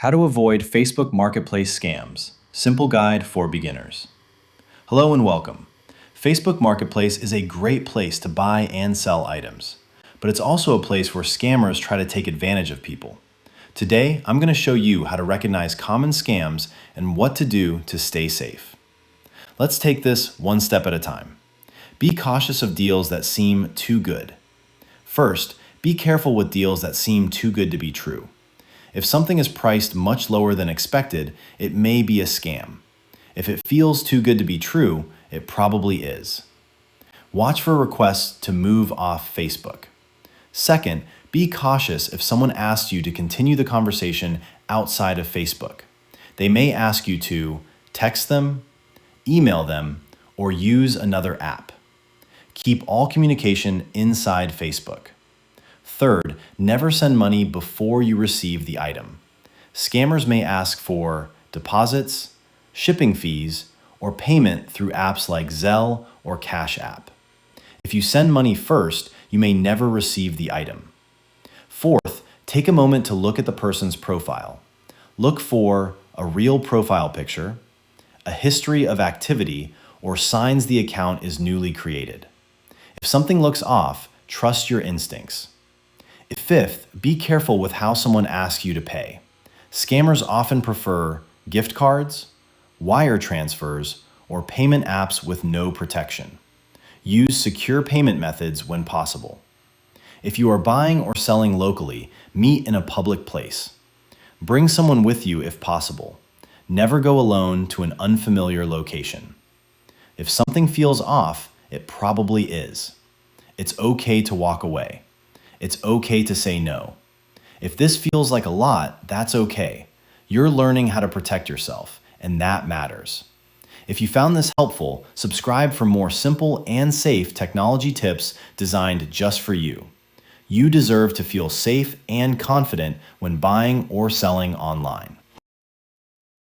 How to avoid Facebook Marketplace scams. Simple guide for beginners. Hello and welcome. Facebook Marketplace is a great place to buy and sell items, but it's also a place where scammers try to take advantage of people. Today, I'm going to show you how to recognize common scams and what to do to stay safe. Let's take this one step at a time. Be cautious of deals that seem too good. First, be careful with deals that seem too good to be true. If something is priced much lower than expected, it may be a scam. If it feels too good to be true, it probably is. Watch for requests to move off Facebook. Second, be cautious if someone asks you to continue the conversation outside of Facebook. They may ask you to text them, email them, or use another app. Keep all communication inside Facebook. Third, never send money before you receive the item. Scammers may ask for deposits, shipping fees, or payment through apps like Zelle or Cash App. If you send money first, you may never receive the item. Fourth, take a moment to look at the person's profile. Look for a real profile picture, a history of activity, or signs the account is newly created. If something looks off, trust your instincts. Fifth, be careful with how someone asks you to pay. Scammers often prefer gift cards, wire transfers, or payment apps with no protection. Use secure payment methods when possible. If you are buying or selling locally, meet in a public place. Bring someone with you if possible. Never go alone to an unfamiliar location. If something feels off, it probably is. It's okay to walk away. It's okay to say no. If this feels like a lot, that's okay. You're learning how to protect yourself, and that matters. If you found this helpful, subscribe for more simple and safe technology tips designed just for you. You deserve to feel safe and confident when buying or selling online.